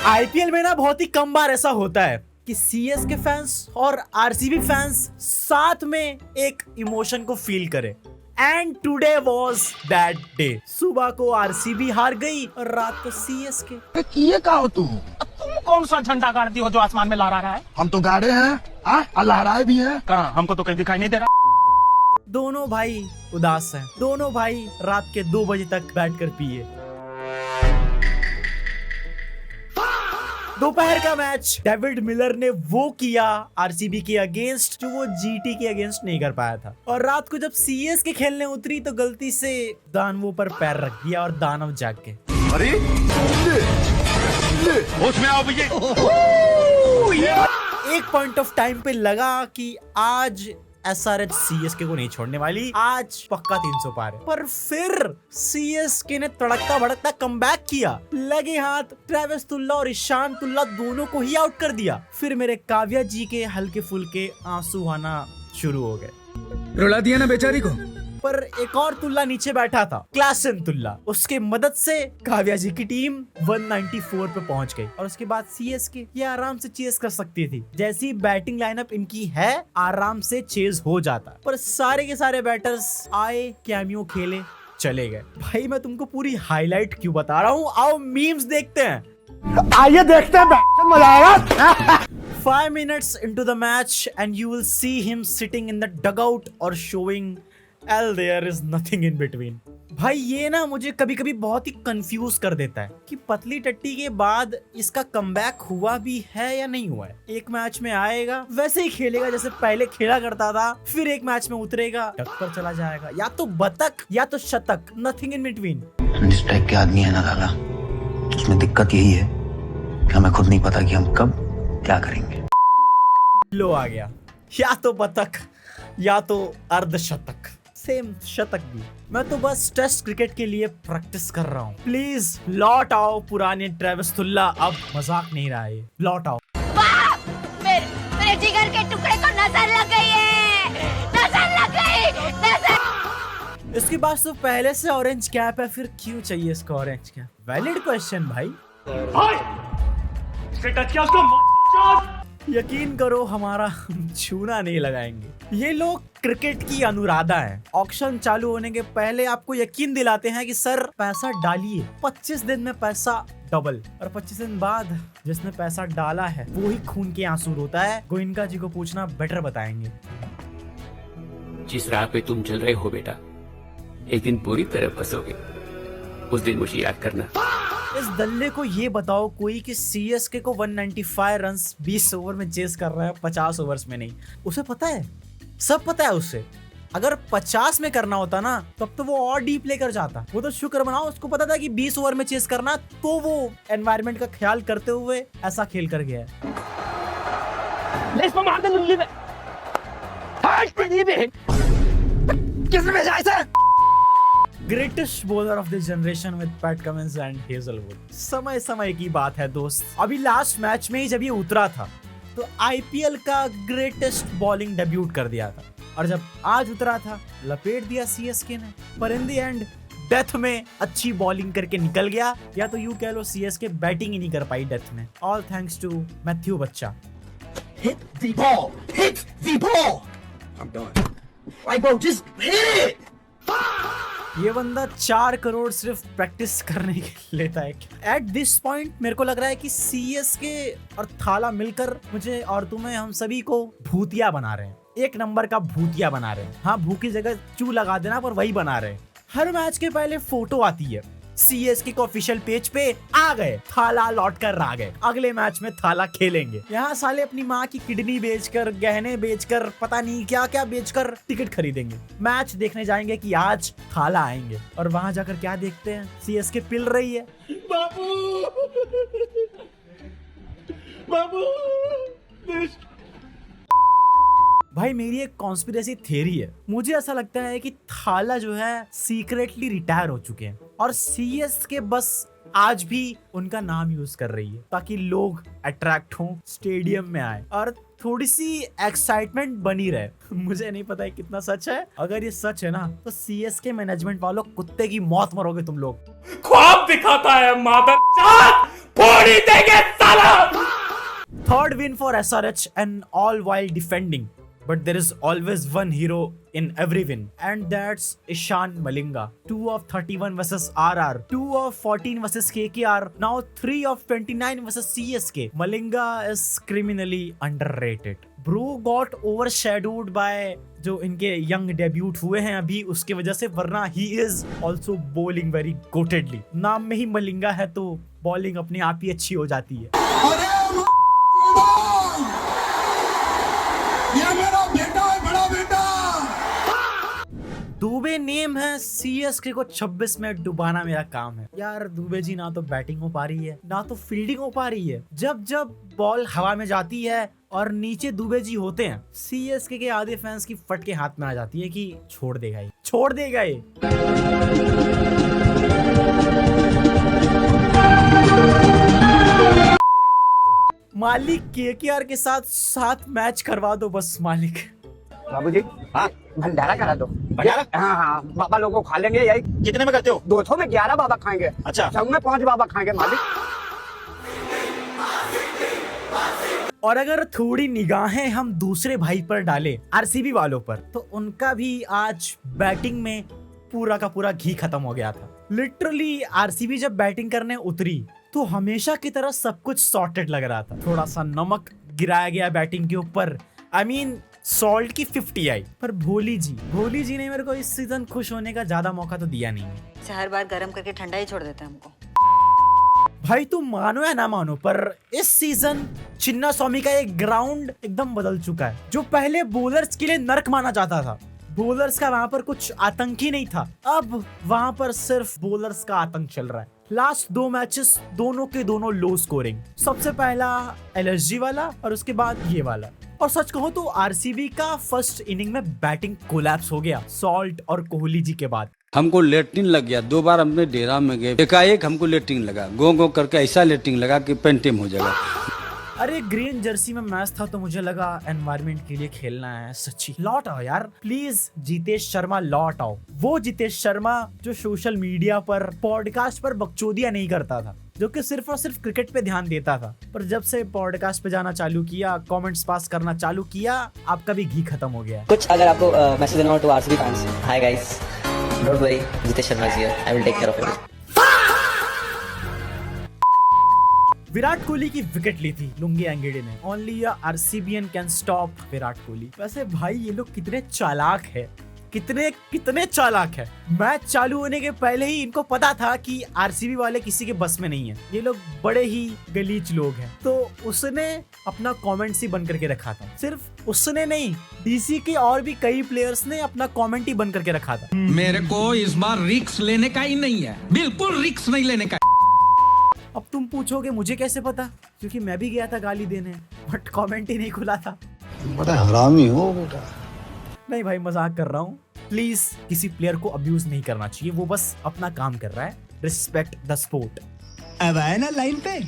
IPL में ना बहुत ही कम बार ऐसा होता है कि सीएसके फैंस और आरसीबी फैंस साथ में एक इमोशन को फील करें। And today was that day. सुबह को आरसीबी हार गई और रात को सीएसके। ये का हो तुम कौन सा झंडा गाड़ती हो जो आसमान में लहरा रहा है? हम तो गाड़े हैं और लहराए भी हैं। कहाँ? हमको तो कहीं दिखाई नहीं दे रहा। दोनों भाई उदास हैं। दोनों भाई रात के 2 बजे तक बैठकर पिए। दोपहर का मैच डेविड मिलर ने वो किया आरसीबी के अगेंस्ट जो वो जीटी के अगेंस्ट नहीं कर पाया था। और रात को जब सीएस के खेलने उतरी तो गलती से दानवों पर पैर रख दिया और दानव जाग गए। अरे होश में आओ भैया। एक पॉइंट ऑफ टाइम पे लगा कि आज एसआरएच सीएसके को नहीं छोड़ने वाली, आज पक्का 300 पार है। पर फिर सीएसके ने तड़कता भड़कता कमबैक किया। लगे हाथ ट्रेविस तुल्ला और ईशान तुल्ला दोनों को ही आउट कर दिया। फिर मेरे काव्या जी के हल्के फुल्के आंसू आना शुरू हो गए। रुला दिया ना बेचारी को। पर एक और तुल्ला नीचे बैठा था, क्लासन तुल्ला। उसके मदद से काव्या जी की टीम 194 पे पहुंच गई। और उसके बाद सीएसके ये आराम से चेस कर सकती थी। जैसी बैटिंग लाइनअप इनकी है आराम से चेस हो जाता। पर सारे के सारे बैटर्स आए, कैमियो खेले, चले गए। भाई मैं तुमको पूरी हाईलाइट क्यों बता रहा हूँ, आओ मीम्स देखते हैं। आइए देखते हैं, मजा आएगा। 5 minutes into the match and you will see him sitting in the dugout or showing L there is nothing in between। भाई ये ना मुझे कभी कभी बहुत ही कंफ्यूज कर देता है कि पतली टट्टी के बाद इसका कमबैक हुआ भी है या नहीं हुआ है। एक मैच में आएगा वैसे ही खेलेगा जैसे पहले खेला करता था, फिर एक मैच में उतरेगा डक पर चला जाएगा, या तो बतख या तो शतक, नथिंग इन बिटवीन। जिस टाइप के आदमी है ना लाला, उसमें दिक्कत यही है कि हमें खुद नहीं पता कि हम कब क्या करेंगे। लो आ गया, या तो बतख या तो अर्धशतक, सेम शतक भी। मैं तो बस टेस्ट क्रिकेट के लिए प्रैक्टिस कर रहा हूँ। प्लीज लौट आओ पुराने ट्रेविस तुल्ला, अब मजाक नहीं रहा है, लौट आओ। मेरे जिगर के टुकड़े को नजर लग गई है, नजर लग गई, नजर। इसके बाद तो पहले से ऑरेंज कैप है, फिर क्यों चाहिए इसको ऑरेंज कैप? वैलिड क्वेश्चन भाई। यकीन करो हमारा छूना नहीं लगाएंगे। ये लोग क्रिकेट की अनुराधा हैं। ऑक्शन चालू होने के पहले आपको यकीन दिलाते हैं कि सर पैसा डालिए, 25 दिन में पैसा डबल। और 25 दिन बाद जिसने पैसा डाला है वो ही खून के आंसू रोता है। गोइनका जी को पूछना बेटर बताएंगे। जिस राह पे तुम चल रहे हो बेटा, एक दिन पूरी तरह फंसोगे। उस दिन मुझे याद करना। इस दल्ले को ये बताओ कोई कि सीएसके को 195 रन्स 20 ओवर में चेस कर रहा है, 50 ओवर्स में नहीं। उसे पता है, सब पता है उसे। अगर 50 में करना होता ना तब तो वो और डीप लेकर जाता। वो तो शुक्र मनाओ उसको पता था कि 20 ओवर में चेस करना, तो वो एनवायरनमेंट का ख्याल करते हुए ऐसा खेल कर गया है। Greatest bowler of the generation with PAT Cummins and Hazlewood. समय समय की बात है दोस्त। अभी लास्ट मैच में ही जब ये उतरा था तो आईपीएल का ग्रेटेस्ट बॉलिंग डेब्यूट कर दिया था, और जब आज उतरा था लपेट दिया सीएसके ने। पर इन द एंड डेथ में अच्छी बॉलिंग करके निकल गया, या तो यूं कह लो सीएसके बैटिंग ही नहीं कर पाई डेथ में। ऑल थैंक्स टू मैथ्यू बच्चा। Hit the ball. Hit the ball. I'm done. Like bro, just hit it. ये बंदा 4 करोड़ सिर्फ प्रैक्टिस करने के लेता है। एट दिस पॉइंट मेरे को लग रहा है कि सीएसके और थाला मिलकर मुझे और तुम्हें, हम सभी को भूतिया बना रहे हैं। एक नंबर का भूतिया बना रहे हैं। हाँ, भू की जगह चू लगा देना, पर वही बना रहे हैं। हर मैच के पहले फोटो आती है सीएसके के ऑफिशियल पेज पे, आ गए थाला, लौट कर आ गए, अगले मैच में थाला खेलेंगे। यहाँ साले अपनी माँ की किडनी बेचकर, गहने बेचकर, पता नहीं क्या क्या बेचकर टिकट खरीदेंगे। मैच देखने जाएंगे कि आज थाला आएंगे, और वहां जाकर क्या देखते हैं, सीएसके पिल रही है। बाबू भाई मेरी एक कॉन्स्पिरेसी थ्योरी है। मुझे ऐसा लगता है कि थाला जो है सीक्रेटली रिटायर हो चुके हैं, और सीएसके बस आज भी उनका नाम यूज कर रही है ताकि लोग अट्रैक्ट हों, स्टेडियम में आए और थोड़ी सी एक्साइटमेंट बनी रहे। मुझे नहीं पता है कितना सच है। अगर ये सच है ना तो सीएसके मैनेजमेंट वालों कुत्ते की मौत मरोगे तुम लोग। ख्वाब दिखाता है मादर, फोड़ ही देंगे। win for SRH and all while defending. But there is always one hero in every win, and that's Ishan Malinga. 2 of 31 versus RR, 2 of 14 versus KKR, now 3 of 29 versus CSK. Malinga is criminally underrated. Bro got overshadowed by जो इनके young debut हुए हैं अभी उसके वजह से, वरना he is also bowling very goatedly. नाम में ही मलिंगा है तो बॉलिंग अपने आप ही अच्छी हो जाती है. ये मेरा बेटा है, बड़ा बेटा. दुबे नेम है, सीएसके को 26 में डुबाना मेरा काम है. यार दुबे जी ना तो बैटिंग हो पा रही है ना तो फील्डिंग हो पा रही है. जब जब बॉल हवा में जाती है और नीचे दुबे जी होते हैं, सीएसके के आधे फैंस की फट के हाथ में आ जाती है कि छोड़ देगा ये, छोड़ देगा ये. मालिक केकेआर के साथ 7 मैच करवा दो बस मालिक. बाबूजी, हाँ भंडारा करा दो. भंडारा? हाँ हाँ, बाबा लोगों को खा लेंगे. यही कितने में करते हो? 200 में 11 बाबा खाएंगे. अच्छा. सब में 5 बाबा खाएंगे मालिक. और अगर थोड़ी निगाहें हम दूसरे भाई पर डालें, आरसीबी वालों पर, तो उनका भी आज बैटिंग में पूरा का पूरा घी खत्म हो गया था. लिटरली आरसीबी जब बैटिंग करने उतरी तो हमेशा की तरह सब कुछ सॉर्टेड लग रहा था. थोड़ा सा नमक गिराया गया बैटिंग के ऊपर, आई मीन सॉल्ट की 50 आई. पर भोली जी ने मेरे को इस सीजन खुश होने का ज्यादा मौका तो दिया नहीं. हर बार गर्म करके ठंडा ही छोड़ देते हैं हमको. भाई तुम मानो या ना मानो, पर इस सीजन चिन्ना स्वामी का एक ग्राउंड एकदम बदल चुका है. जो पहले बॉलर्स के लिए नर्क माना जाता था, बॉलर्स का वहां पर कुछ आतंक ही नहीं था, अब वहां पर सिर्फ बॉलर्स का आतंक चल रहा है. लास्ट 2 मैचेस दोनों के दोनों लो स्कोरिंग. सबसे पहला एलएसजी वाला और उसके बाद ये वाला. और सच कहो तो आरसीबी का फर्स्ट इनिंग में बैटिंग कोलैप्स हो गया सॉल्ट और कोहली जी के बाद. हमको लेटरिन लग गया. 2 बार हमने डेरा में गए, एकाएक हमको लेटरिन लगा. गो करके ऐसा लेटरिन लगा कि पेंटिम हो जाएगा. अरे ग्रीन जर्सी में मैच था तो मुझे लगा एनवायरनमेंट के लिए खेलना है. सच्ची लौट आओ यार प्लीज. जितेश शर्मा लौट आओ. वो जितेश शर्मा जो सोशल मीडिया पर पॉडकास्ट पर बकचोदियां नहीं करता था, जो कि सिर्फ और सिर्फ क्रिकेट पे ध्यान देता था, पर जब से पॉडकास्ट पे जाना चालू किया, कमेंट्स पास करना चालू किया, आपका भी घी खत्म हो गया. कुछ अगर आपको मैसेज देना हो to RCB fans, hi guys, don't worry, Jitesh Sharma is here, I will take care of it. Virat Kohli की विकेट ली थी लुंगी एंगेडी ने. Only a RCBian can stop Virat Kohli. वैसे भाई ये लोग कितने चालाक है, कितने चालाक है. मैच चालू होने के पहले ही इनको पता था कि आरसीबी वाले किसी के बस में नहीं है. ये लोग बड़े ही गलीच लोग हैं. तो उसने अपना कमेंट्स ही बंद करके रखा था. सिर्फ उसने नहीं, डीसी के और भी कई प्लेयर्स ने अपना कमेंट ही बंद करके रखा था. मेरे को इस बार रिस्क लेने का ही नहीं है, बिल्कुल रिस्क नहीं लेने का. अब तुम पूछोगे मुझे कैसे पता, क्योंकि मैं भी गया था गाली देने, बट कमेंट ही नहीं खुला था. बड़ा हरामी हो बेटा. नहीं भाई मजाक कर रहा हूँ. प्लीज किसी प्लेयर को अब्यूज नहीं करना चाहिए, वो बस अपना काम कर रहा है. Respect the sport. अब आए ना लाइन पे.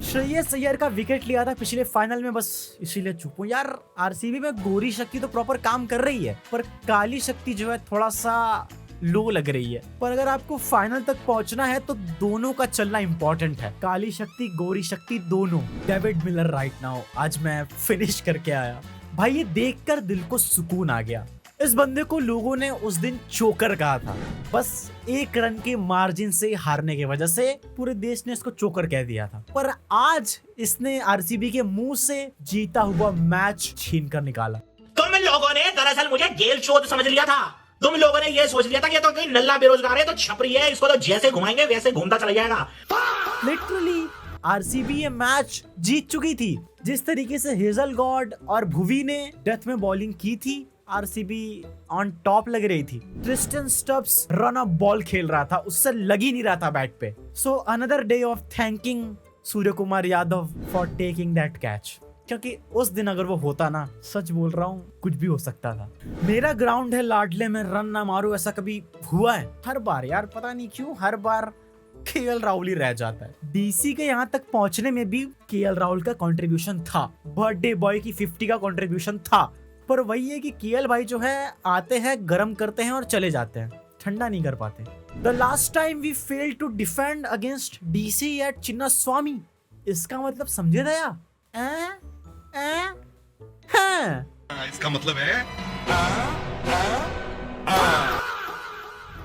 श्रेयस अय्यर का विकेट लिया था पिछले फाइनल में, बस इसीलिए चुप हूं. यार आरसीबी में गोरी शक्ति तो प्रॉपर काम कर रही है, पर काली शक्ति जो है थोड़ा सा लो लग रही है. पर अगर आपको फाइनल तक पहुंचना है तो दोनों का चलना इंपॉर्टेंट है. काली शक्ति गोरी शक्ति दोनों. David Miller right now. आज मैं फिनिश करके आया भाई. ये देखकर दिल को सुकून आ गया. इस बंदे को लोगों ने उस दिन चोकर कहा था, बस 1 रन के मार्जिन से हारने की वजह से पूरे देश ने इसको चोकर कह दिया था. पर आज इसने आरसीबी के मुंह से जीता हुआ मैच छीन कर निकाला. तुम लोगों ने दरअसल मुझे गेल चोद समझ लिया था. तुम लोगों ने ये सोच लिया था कि तो कोई नल्ला बेरोजगार है, तो छपरी है, इसको तो जैसे घुमाएंगे वैसे घूमता चला जाएगा. लिटरली आरसीबी ये मैच जीत चुकी थी. जिस तरीके से हेजल गॉड और भुवी ने डेथ में बॉलिंग की थी, आरसीबी ऑन टॉप लग रही थी. Tristan Stubbs run up ball खेल रहा था, उससे लग ही नहीं रहा था बैट पे. So another day of thanking Surya Kumar Yadav for taking that catch. क्योंकि उस दिन अगर वो होता ना, सच बोल रहा हूँ, कुछ भी हो सकता था. मेरा ग्राउंड है लाडले में, रन ना मारो ऐसा कभी हुआ है? हर बार यार पता नहीं क्यों हर बार केएल राहुल ही रह जाता है. डीसी के यहाँ तक पहुंचने में भी केएल राहुल का कंट्रीब्यूशन था. बर्थडे बॉय की 50 का कंट्रीब्यूशन था. पर वही है कि केएल भाई जो है आते हैं, गर्म करते हैं और चले जाते हैं, ठंडा नहीं कर पाते. The last time we failed to defend against DC at Chinnaswamy. इसका मतलब समझे दया? हैं। इसका मतलब है